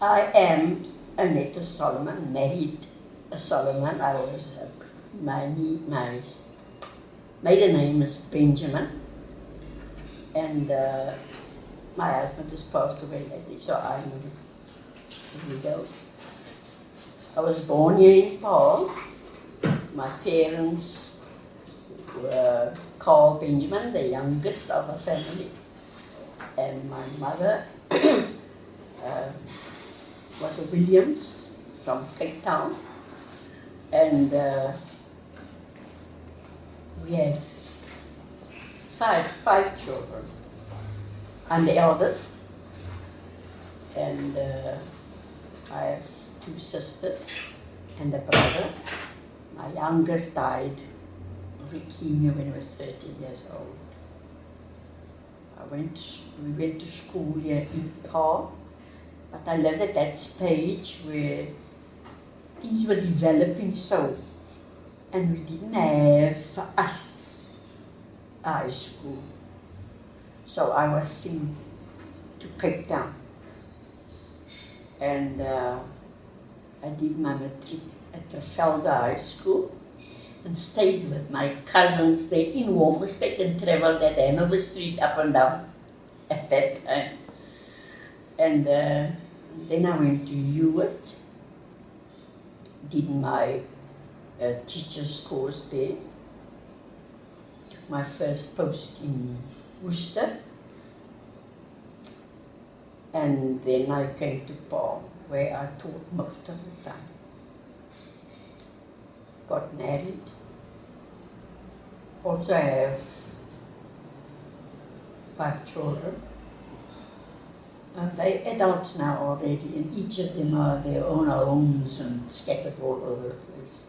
I am Anetta Solomon, married a Solomon. I was my maiden name is Benjamin, and my husband has passed away lately, so I'm a widow. I was born here in Paarl. My parents were Paarl Benjamin, the youngest of the family, and my mother was a Williams from Cape Town, and we had five children. I'm the eldest, and I have two sisters and a brother. My youngest died of leukemia when he was 13 years old. We went to school here in Paarl, but I lived at that stage where things were developing so, and we didn't have for us a high school. So I was sent to Cape Town, and I did my matric at Trafalgar High School and stayed with my cousins there in Walmer State and travelled at Hanover Street up and down at that time. And then I went to Hewitt, did my teacher's course there, took my first post in Worcester, and then I came to Paarl, where I taught most of the time. Got married. Also I have 5 children, and they're adults now already, and each of them are their own homes and scattered all over the place.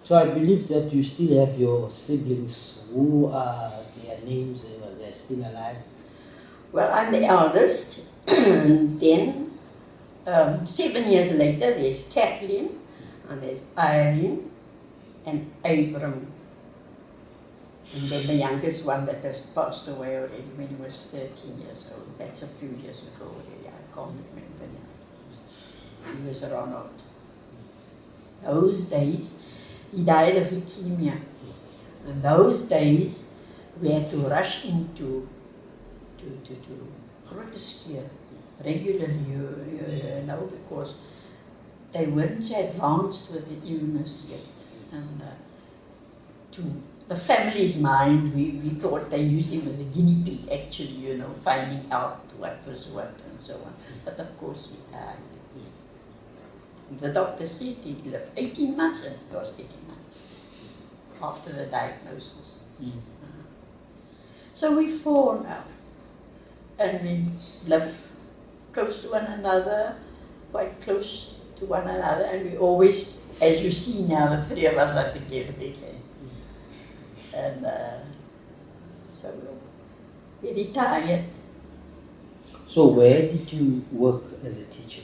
So I believe that you still have your siblings. Who are their names? They're still alive? Well, I'm the eldest, and then 7 years later there's Kathleen, and there's Irene, and Abram. And then the youngest one that has passed away already when he was 13 years old. That's a few years ago already. I can't remember now. He was Ronald. Those days, he died of leukemia. And those days, we had to rush into Groteskeer regularly, you know, because they weren't so advanced with the illness yet. And to the family's mind, we thought they used him as a guinea pig, actually, you know, finding out what was what and so on. But of course he died. The doctor said he'd live 18 months, and it was 18 months after the diagnosis. So we're 4 now, and we live close to one another, quite close to one another, and we always, as you see now, the 3 of us are together again. And so we retired. So where did you work as a teacher?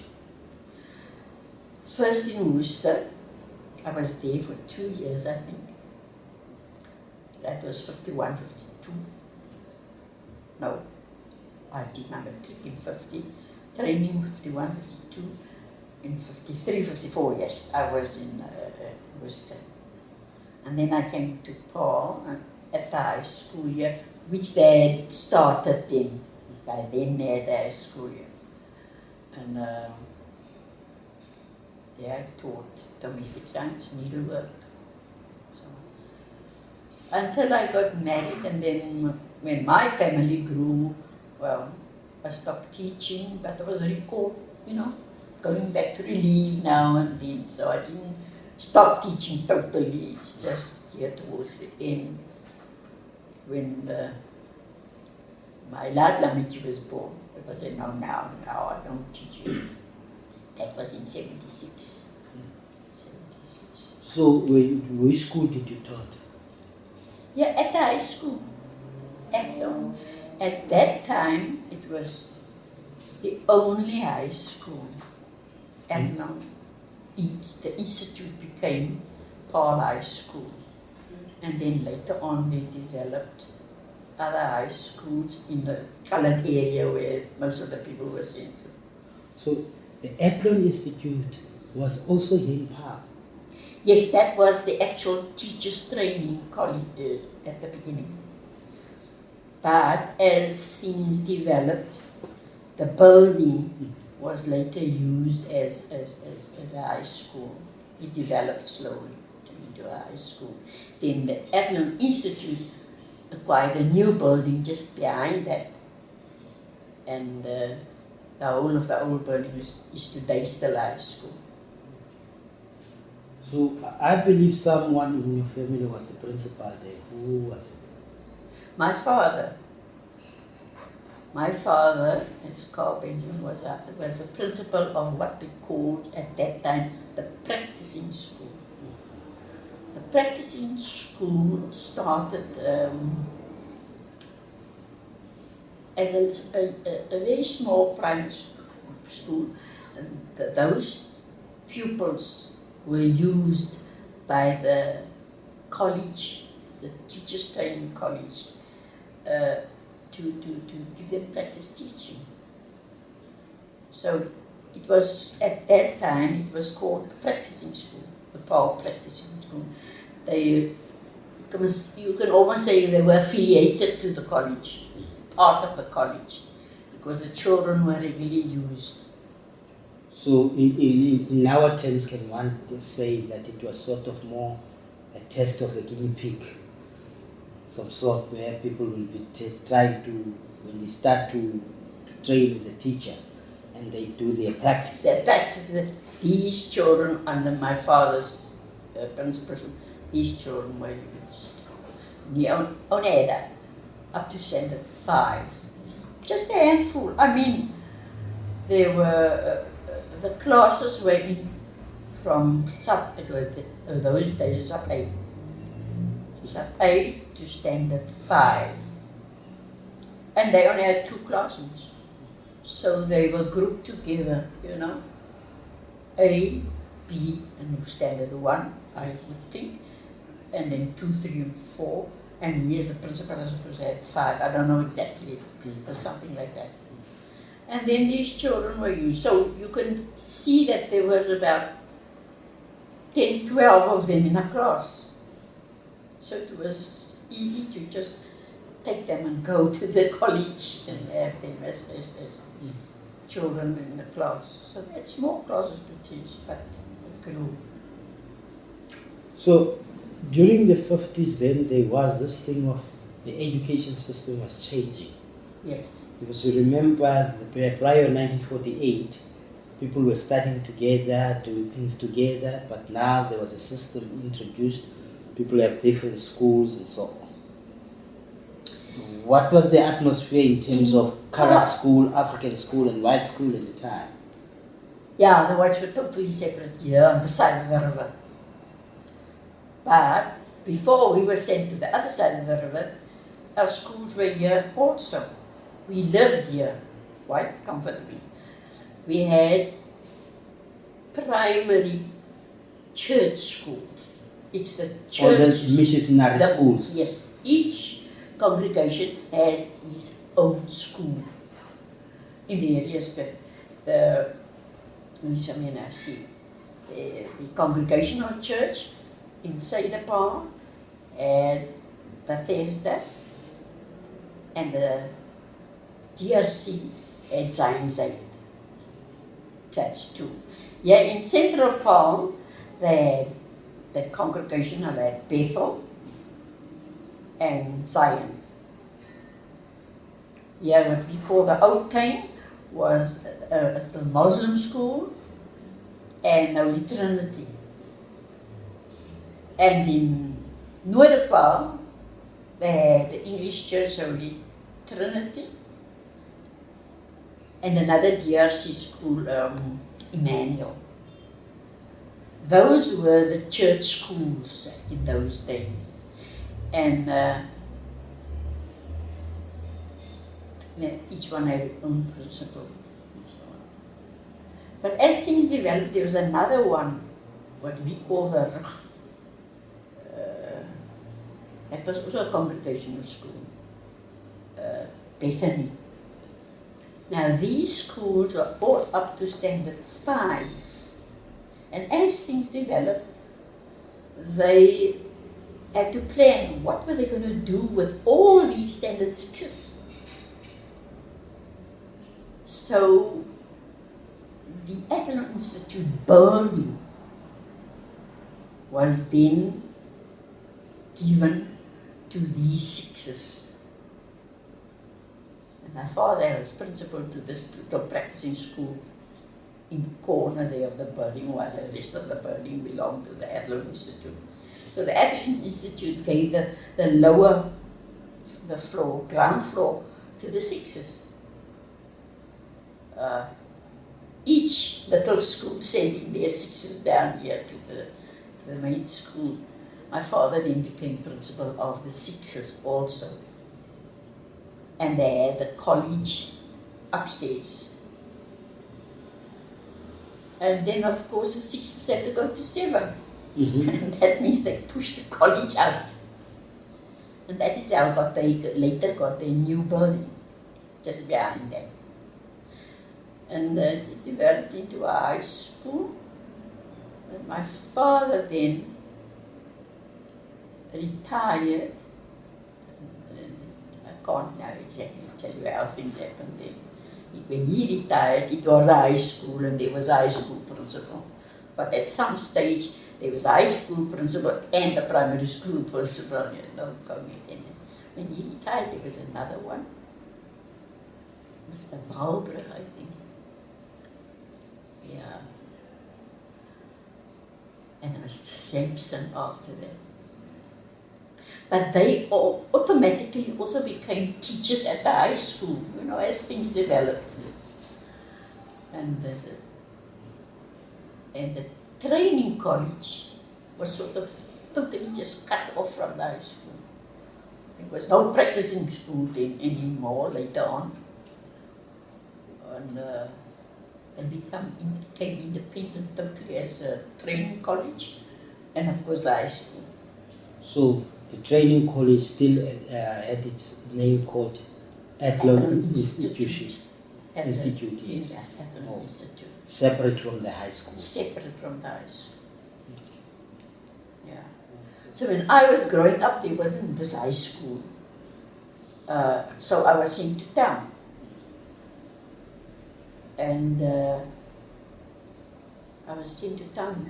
First in Worcester. I was there for 2 years, I think. That was 51, 52. No, I did my matric in 50, training 51, 52, in 53, 54, yes, I was in Worcester. And then I came to Paarl at the high school year, which they had started then. By then they had a high school year. And I taught domestic science, needlework. So, until I got married, and then when my family grew, well, I stopped teaching, but I was recalled, you know, going back to relief now and then. So I didn't stop teaching totally. It's just here towards the end when my lad Lamichi was born. But I said, no, now I don't teach you. That was in 76. 76. So which school did you taught? Yeah, at the high school. At that time, it was the only high school. And now the institute became Paarl High School. And then later on they developed other high schools in the coloured area where most of the people were sent to. So the Eplon Institute was also here in Paarl. Yes, that was the actual teachers' training college at the beginning. But as things developed, the building was later used as a high school. It developed slowly into a high school. Then the Eplon Institute acquired a new building just behind that. And the whole of the old building is today still a high school. So I believe someone in your family was the principal there. Who was it? My father, it's Carl Benjamin, was the principal of what we called at that time the practicing school. The practicing school started as a very small primary school. And those pupils were used by the college, the teachers' training college, to give them practice teaching. So it was, at that time, it was called a practicing school, the Paarl practicing school. You can almost say they were affiliated to the college, part of the college, because the children were regularly used. So in our terms, can one just say that it was sort of more a test of a guinea pig? Some sort where people will be trying to, when they start to train as a teacher, and they do their practice. Their practice, these children under my father's principal, these children were used. Anetta, up to standard 5. Just a handful. I mean, there were, the classes were in from those days, sub 8. Sub 8 to standard 5. And they only had 2 classrooms. So they were grouped together, A, B, and standard 1, I would think. And then 2, 3, and 4. And here's the principal, I suppose, had 5. I don't know exactly, but something like that. And then these children were used. So you can see that there was about 10, 12 of them in a class. So it was easy to just take them and go to the college and have them as children in the class. So they had small classes to teach, but it grew. So during the 50s then there was this thing of the education system was changing. Yes. Because you remember prior 1948, people were studying together, doing things together, but now there was a system introduced. People have different schools and so on. What was the atmosphere in terms of coloured school, African school, and white school at the time? Yeah, the whites were totally separate here on the side of the river. But before we were sent to the other side of the river, our schools were here also. We lived here quite comfortably. We had primary church schools. It's the church. Or the missionary schools. Yes. Each congregation had its own school in the areas, but the Congregational Church in Paarl and Bethesda, and the DRC at Zion Church too. Yeah, in Central Paarl, they had the Congregational at Bethel and Zion. Yeah, what we call the Old Cain was the Muslim school and Holy Trinity. And in Noorderpaarl, they had the English Church Holy Trinity and another DRC school, Emmanuel. Those were the church schools in those days. And each one had its own principle and so on. But as things developed, there was another one, what we call the it was also a congregational school. Bethany. Now these schools were all up to standard 5. And as things developed, they had to plan what were they going to do with all these standard 6s. So the Athlone Institute building was then given to these 6s. And my father was principal to this little practicing school in the corner there of the building, while the rest of the building belonged to the Athlone Institute. So the Athlone Institute gave the lower, the floor, ground floor, to the 6s. Each little school sending their 6s down here to the main school. My father then became principal of the 6s also. And they had the college upstairs. And then of course the 6s had to go to 7. Mm-hmm. And that means they pushed the college out. And that is how they later got their new building, just behind them. And it developed into a high school. And my father then retired. I can't now exactly tell you how things happened then. When he retired, it was a high school and there was a high school principal. But at some stage, there was a high school principal and a primary school principal. When he retired, there was another one. Mr. Valbrug, I think. Yeah. And Mr. Sampson after that. But they all automatically also became teachers at the high school, as things developed. And the training college was sort of totally just cut off from the high school. There was no practicing school then anymore later on. And they became independent totally as a training college, and of course the high school. So the training college still had its name called Athlone Institute. Institute, yes. Athlone Institute. Separate from the high school. Separate from the high school. Yeah. So when I was growing up, there wasn't this high school. So I was sent to town. And I was sent to town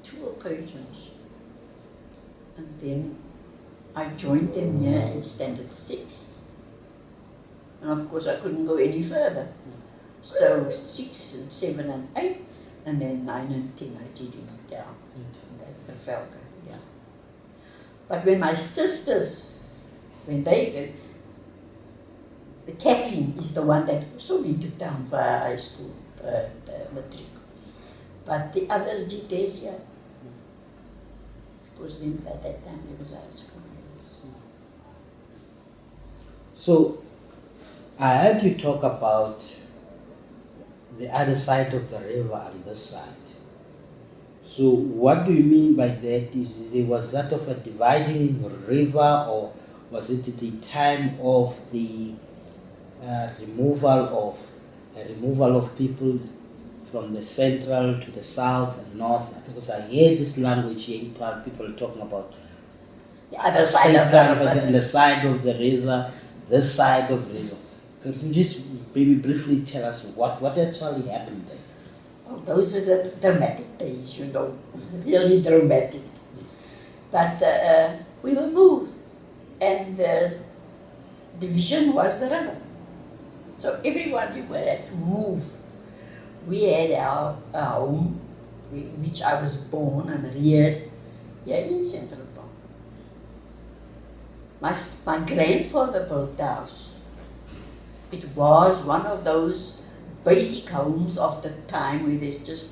2 occasions. And then I joined them here in standard 6. And of course I couldn't go any further. So 6 and 7 and 8, and then 9 and 10 I did in town. At the Velka, yeah. But when my sisters, when they did, the Kathleen is the one that also went to town for her high school, the matric. But the others did theirs here. Because then at that time there was a high school. So, I heard you talk about the other side of the river and this side. So, what do you mean by that? Was that of a dividing river, or was it the time of the removal of people from the central to the south and north? Because I hear this language here in Paarl, people talking about the other side of the river, and the side of the river, this side of the river. Can you just maybe briefly tell us what actually happened there? Oh, those were the dramatic days, really dramatic. But we were moved, and the division was the river. So everyone had to move. We had our home, which I was born and reared here in Central Park. My grandfather built the house. It was one of those basic homes of the time where there's just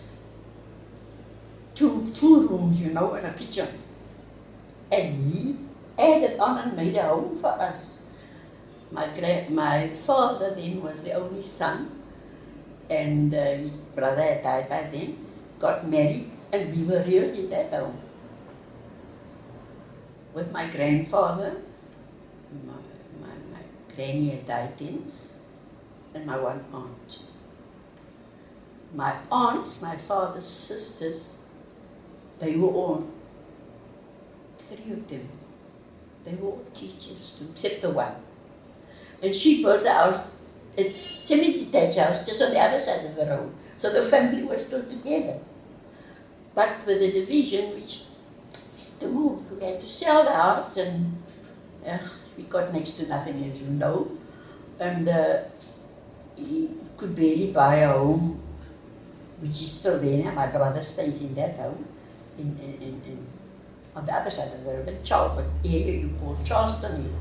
two rooms, and a kitchen. And he added on and made a home for us. My father then was the only son, and his brother had died by then, got married, and we were reared in that home. With my grandfather, my granny had died in, and my one aunt. My aunts, my father's sisters, they were all, 3 of them, they were all teachers too, except the one. And she built a house, a semi-detached house, just on the other side of the road. So the family was still together. But with the division, which to move, we had to sell the house, and we got next to nothing, as you know. And he could barely buy a home, which is still there now. My brother stays in that home, on the other side of the river, what area you call Charleston.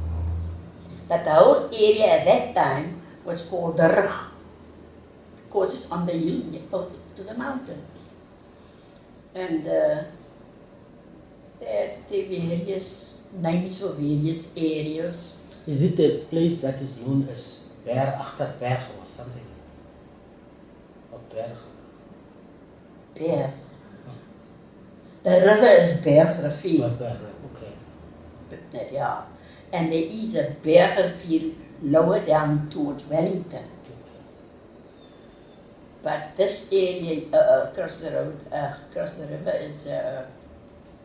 But the whole area at that time was called the Rug, because it's on the hill over to the mountain. And they had the various names for various areas. Is it a place that is known as Achterberg or something? Or Berg? Berg. The river is Bergrivier. Berg, okay. But, yeah. And there is a Bergrivier lower down towards Wellington. But this area across the road, across the river is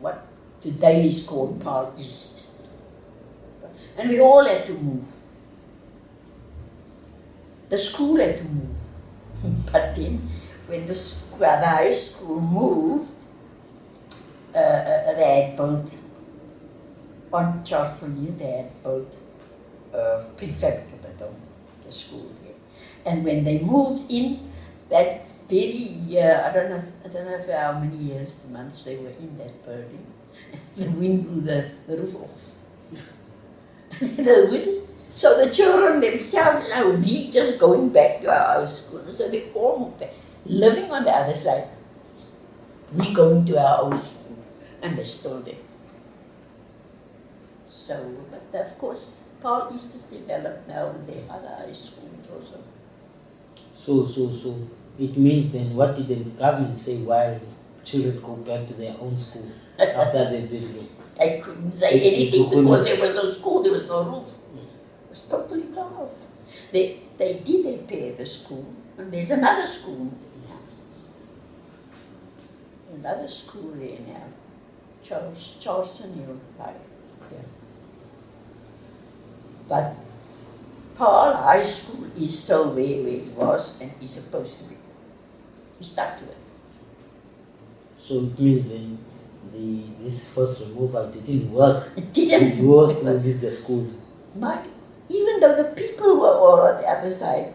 what today is called Paarl East. And we all had to move. The school had to move. But then, when the high school moved, they had built, on Charleston Hill, they had built prefabricated the school here. And when they moved in, that very year, I don't know for how many years, months they were in that building, the wind blew the roof off. So the children themselves, we just going back to our house school. So they all moved back, living on the other side. We going to our old school, and they're still there. So, but of course, Paarl East is developed now, and there are other high schools also. So it means then, what did the government say while children go back to their own school after they've been moved? They couldn't say anything because there was no school, there was no roof. It was totally blown off. They did repair the school, and there's another school now. Another school there now, Charleston Hill, right? Yeah. But Paarl High School is still where it was and is supposed to be. We stuck to it. So it means then this first removal didn't work. It didn't work with the school. Even though the people were all on the other side,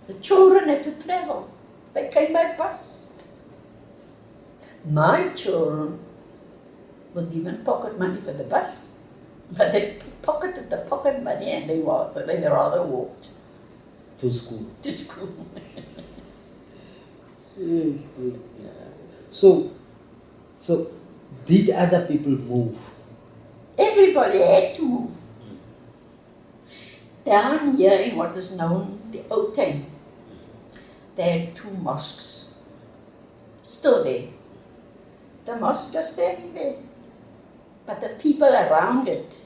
the children had to travel. They came by bus. My children were given pocket money for the bus, but they pocketed the pocket money and they rather walked to school. To school. So did other people move? Everybody had to move. Down here in what is known the Old Town, there are 2 mosques. Still there. The mosque is standing there. But the people around it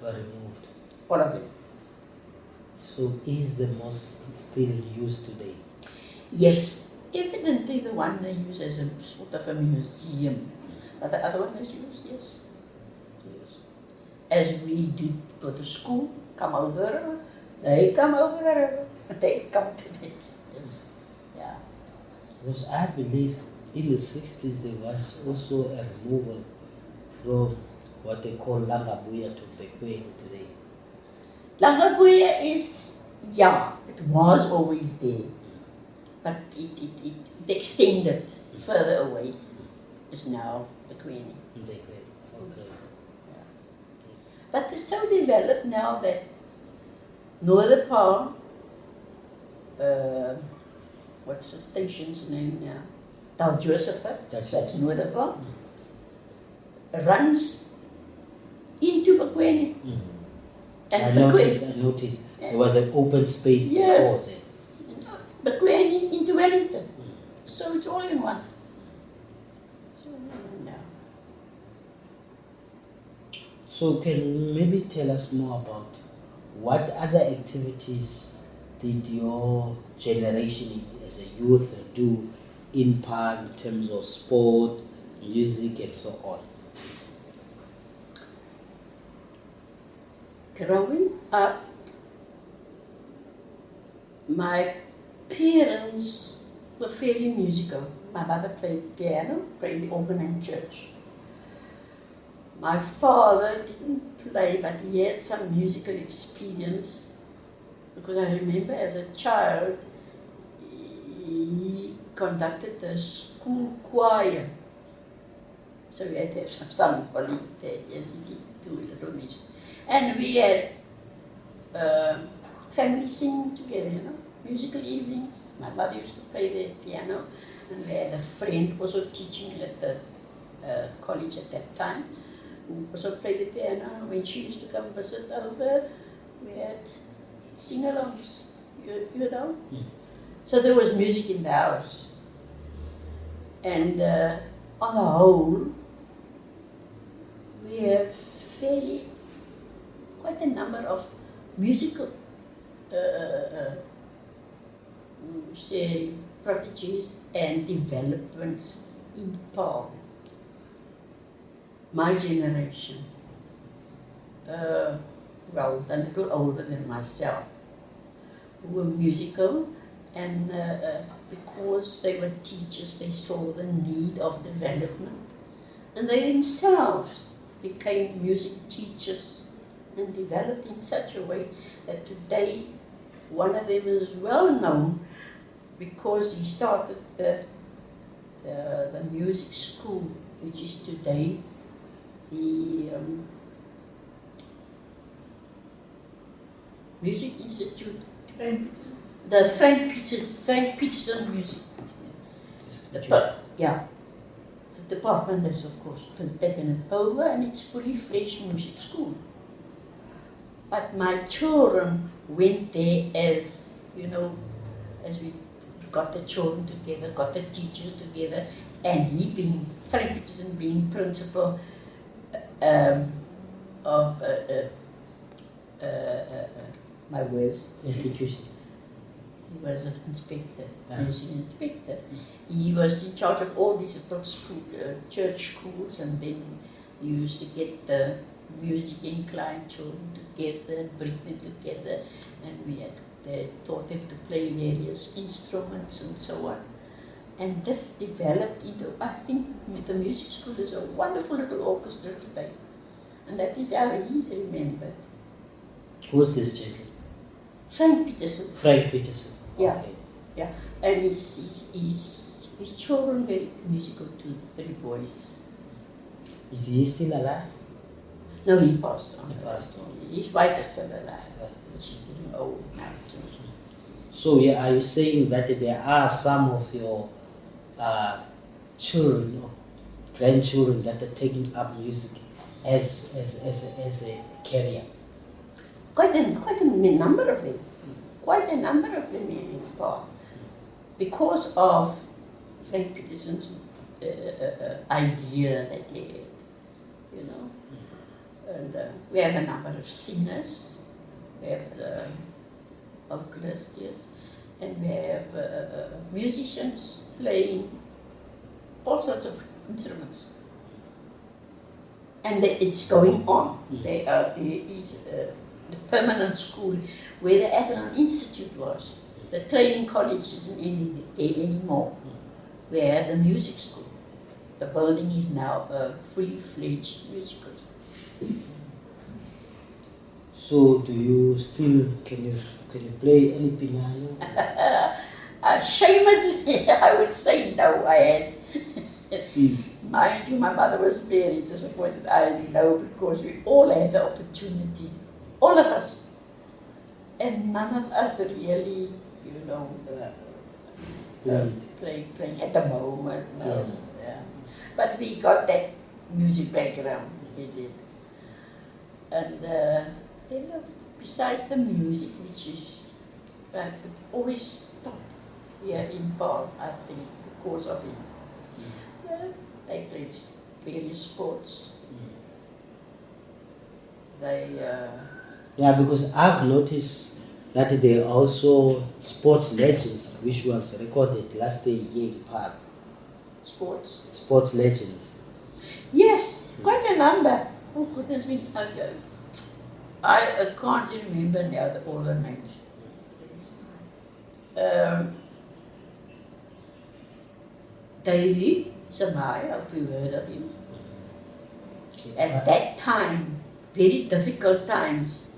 Were removed. All of it. So is the mosque still used today? Yes. Evidently the one they use as a sort of a museum. But the other one is used, yes. As we did go to school, come over the river. They come over the river. They come to it. Yes. Yeah. Because I believe in the 60s there was also a removal from what they call Langabuya to Bekweni today. Langabuya is, it was always there. But it extended further away. It's now Bekweni. Okay. Yeah. But it's so developed now that Northern Paarl, what's the station's name now? Tal Josephat, that's Northern Paarl, runs into Bekweni. I noticed there was an open space before there. Bekweni into Wellington. So it's all in one. So, no. So can you maybe tell us more about what other activities did your generation as a youth do in Paarl in terms of sport, music, and so on? Growing up, my parents were fairly musical. My mother played piano, played the organ in church. My father didn't play, but he had some musical experience, because I remember as a child, he conducted the school choir. So we had to have some colleagues there, yes, he did do a little music. And we had family singing together, musical evenings. My mother used to play the piano, and we had a friend also teaching at the college at that time, who also played the piano. When she used to come visit over, we had sing-alongs, you know. Mm. So there was music in the house. And on the whole, we have quite a number of musical say prodigies and developments in Paarl. My generation, well, a little older than myself, who were musical, and because they were teachers, they saw the need of development, and they themselves became music teachers and developed in such a way that today one of them is well known because he started the music school, which is today the Music Institute, the Frank Peterson Music. Yeah. The department has, of course, taken it over, and it's fully fledged music school. But my children went there as, as we got the children together, got the teachers together, and he Frank Peterson being principal of my West Institution. He was an inspector, Yeah. music inspector. He was in charge of all these little church schools, and then he used to get the music inclined children together and bring them together, and they taught them to play various instruments and so on. And this developed into, I think the music school is a wonderful little orchestra today, and that is how he is remembered. Who's this gentleman? Frank Peterson. Frank Peterson. Yeah. Okay. Yeah, and his children very musical too, 3 boys. Is he still alive? No, he passed on. He passed on. His wife is still alive, but she's getting old now too. So are you saying that there are some of your children or grandchildren that are taking up music as a career? Quite a number of them. Quite a number of them in Paarl. Because of Frank Peterson's idea that they had, And we have a number of singers, we have vocalists, yes, and we have musicians playing all sorts of instruments. And it's going on. There is the permanent school where the Avalon Institute was. The training college isn't there anymore. We have the music school. The building is now a fully fledged musical school. So do you still, can you play any piano? Ashamedly, I would say no, I had. Mind you, my mother was very disappointed. I know, because we all had the opportunity, all of us. And none of us really, playing at the moment. No. Yeah. But we got that music background, we did. And then besides the music, which is always top here in Paarl, I think, because of it. They played various sports. They, Yeah, because I've noticed that there are also sports legends, which was recorded last year here in Paarl. sports. Sports legends. Yes, quite a number. Oh goodness me, I can't remember now all the names. Davy Samai, I hope you heard of him. At that time, very difficult times,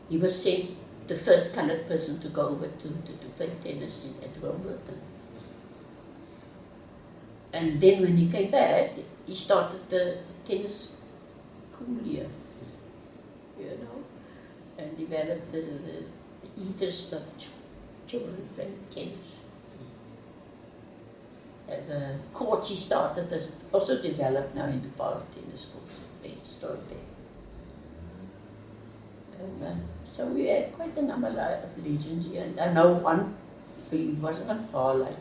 he was sent the first coloured person to go over to play tennis at Wilmington. And then when he came back, he started the tennis school here, you know, and developed the interest of children playing tennis. And the courts he started has also developed now into Paarl tennis courts. They're still there. And, so we had quite a number of legends here. And I know one, he wasn't on Paarl, like,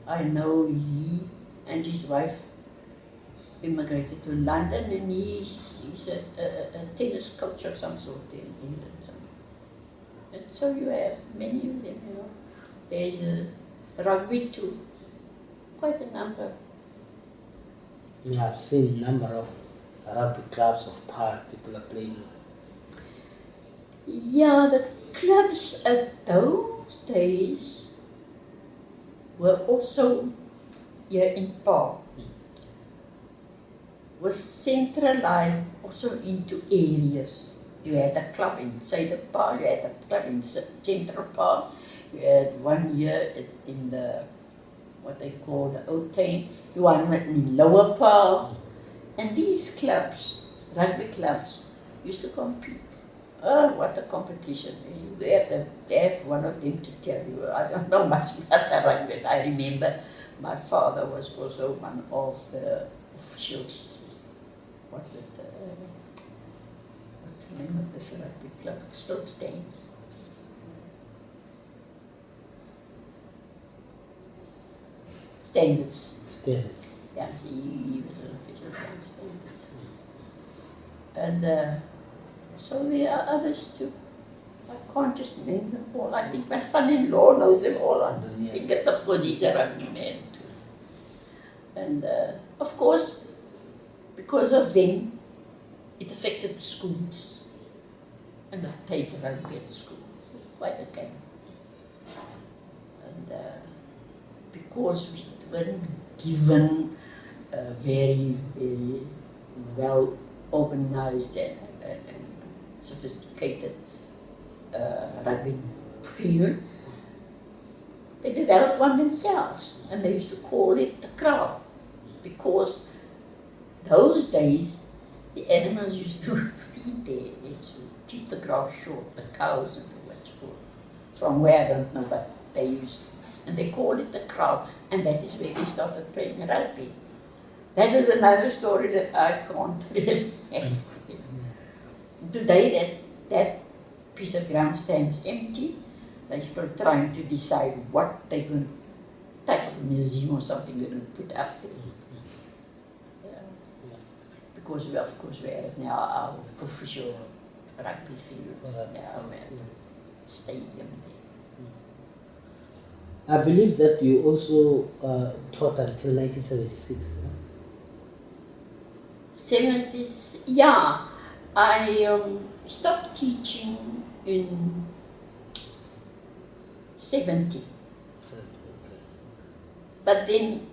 I know he and his wife immigrated to London, and he's a tennis coach of some sort in England. And so you have many of them, you know. There's rugby too, quite a number. Yeah, I've seen a number of rugby clubs of Paarl people are playing. Yeah, the clubs at those days were also here in Paarl. Was centralized also into areas. You had a club in Paarl, you had a club in Central Paarl, you had one here in the, what they call the old town, you had one in Lower Paarl. And these clubs, rugby clubs, used to compete. Oh, what a competition. You have to have one of them to tell you. I don't know much about the rugby. I remember my father was also one of the officials. What's the name of this rugby club? It still stands. Standards. Standards. Yeah, he was an official of Standards. And so there are others too. I can't just name them all. I think my son-in-law knows them all. I just think at the point he's a rugby man too. And of course, because of them, it affected the schools. And I played rugby at school. So quite okay. And because we weren't given a very, very well organized and sophisticated rugby field, they developed one themselves, and they used to call it the kraal, because those days the animals used to feed there. They used to keep the grass short, the cows and the what you call it. From where I don't know, but they used to. And they called it the kraal, and that is where they started playing rugby. That is another story that I can't really add. Today that piece of ground stands empty. They're still trying to decide what they're going to, type of museum or something they're going to put up there. Yeah. Because we, of course, we have now our official rugby field now and stadium there. I believe that you also taught until 1976. 70s, yeah. I stopped teaching in 70. But then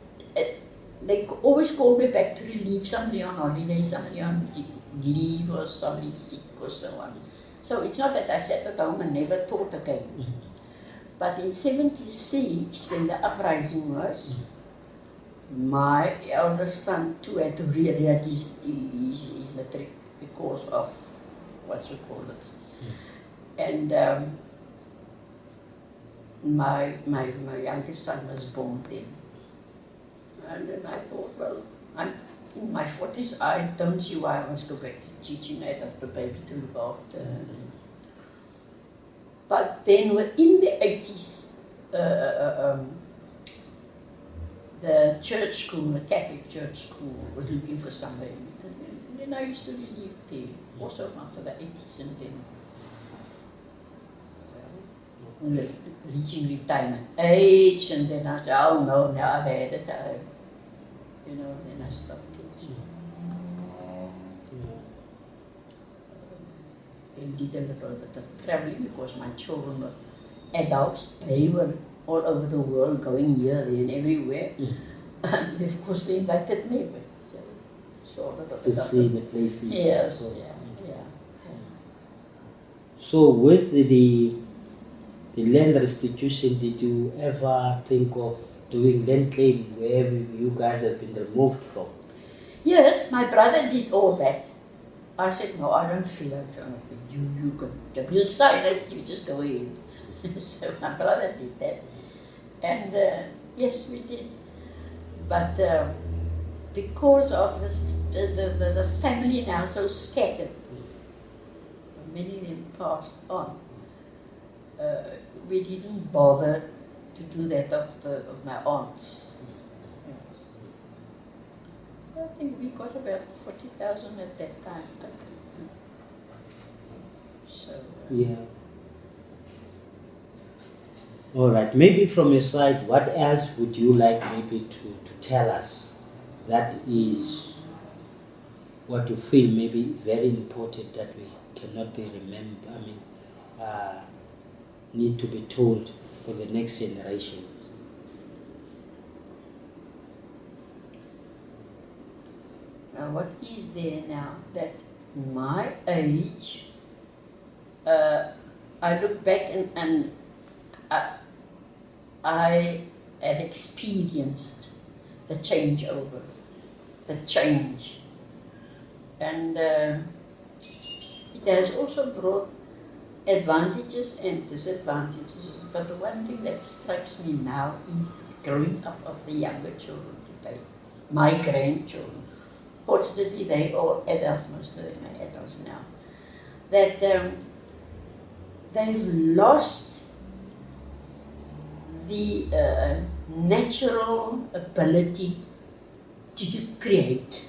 they always called me back to relieve somebody on holiday, somebody on leave, or somebody sick or so on. So it's not that I sat at home and never taught again. But in 76, when the uprising was, my eldest son too had to reread his matric because of what you call it. And my youngest son was born then. And then I thought, well, I'm in my 40s, I don't see why I must go back to teaching. I have the baby to look after. But then in the 80s, the church school, the Catholic church school, was looking for somebody. And then I used to relieve there, also after the 80s, and then reaching retirement age, and then I said, oh no, now I've had it, then I stopped teaching. And did a little bit of traveling because my children were adults. They were all over the world, going here, there, and everywhere. And of course, they invited me. To see the places. Yes, So, yeah. So with the land restitution, did you ever think of doing land claim wherever you guys have been removed from? Yes, my brother did all that. I said, no, I don't feel like you go. We'll sign it, you just go ahead. So my brother did that. And yes, we did. But because of this, the family now so scattered, many of them passed on, we didn't bother to do that of my aunts. I think we got about 40,000 at that time. So yeah. All right. Maybe from your side, what else would you like maybe to tell us that is what you feel maybe very important that we cannot be remembered? Need to be told for the next generations. now what is there now that my age, I look back and I had experienced the changeover, the change. And it has also brought advantages and disadvantages. But the one thing that strikes me now is the growing up of the younger children today, my grandchildren. Fortunately, they're all adults, most of them are adults now. That they've lost the natural ability to create.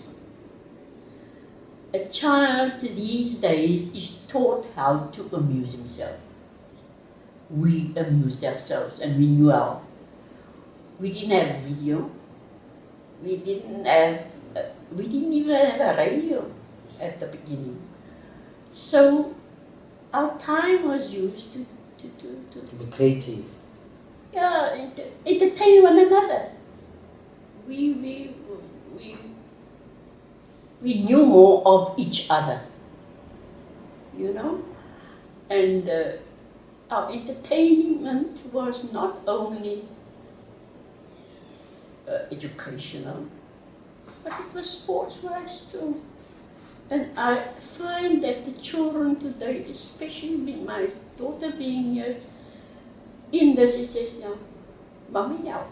A child these days is taught how to amuse himself. We amused ourselves and we knew how. We didn't have video. We didn't even have a radio at the beginning. So our time was used to be creative. Yeah, and to entertain one another. We knew more of each other, and our entertainment was not only educational, but it was sports-wise too. And I find that the children today, especially with my daughter being here in this, she says, now, Mommy, now,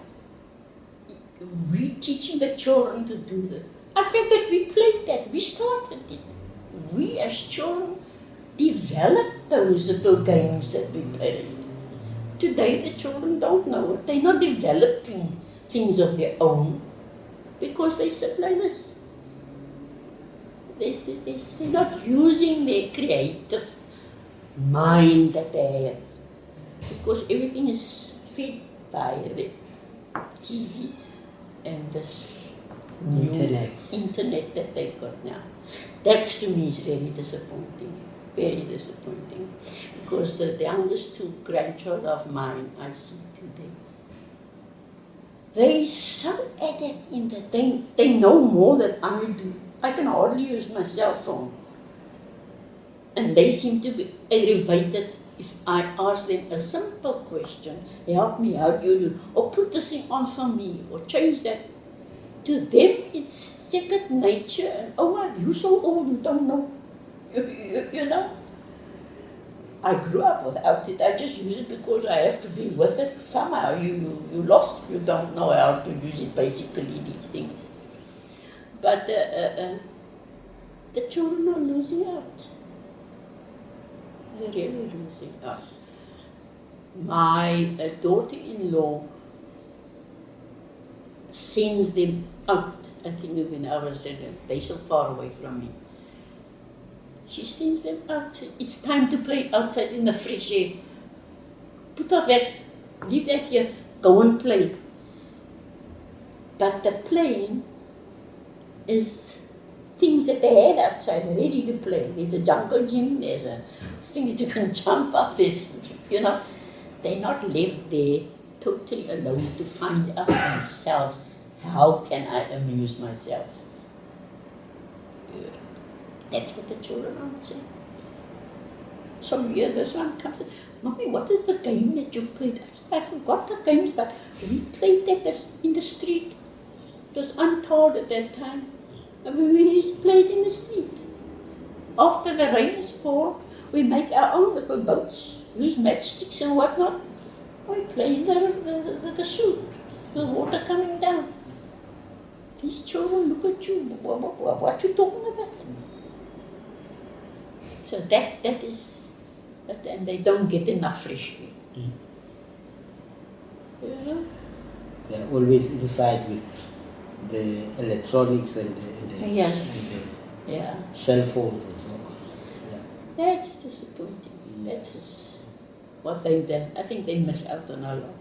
we're teaching the children to do that. I said that we played that, we started it. We as children developed those little games that we played. Today the children don't know it. They're not developing things of their own because they sit like this. They're not using their creative mind that they have because everything is fed by the TV and this new internet that they got now. That's to me is very disappointing, because the youngest two grandchildren of mine I see today, they're so adept in that they know more than I do. I can hardly use my cell phone. And they seem to be aggravated if I ask them a simple question, help me, how do you do, or put this thing on for me, or change that. To them, it's second nature, and you're so old, you don't know. You know? I grew up without it. I just use it because I have to be with it. Somehow you lost, you don't know how to use it, basically, these things. But the children are losing out. They're really losing out. My daughter-in-law sends them out. I think when I was there, they're so far away from me. She sends them outside. It's time to play outside in the fresh air. Put off that, leave that here, go and play. But the playing is things that they have outside ready to play. There's a jungle gym, there's a thing that you can jump up, there's, they're not left there totally alone to find out themselves, how can I amuse myself? That's what the children answer. So here this one comes, Mommy, what is the game that you played? I said, I forgot the games, but we played that in the street. It was untold at that time. We played in the street. After the rain is fall, we make our own little boats, use matchsticks and whatnot. We play in the soup, the water coming down. These children look at you, what you talking about? So that is, and they don't get enough fresh air. Mm. They're always inside with the electronics and the cell phones and so on. Yeah. That's disappointing. That is what they've done. I think they miss out on a lot.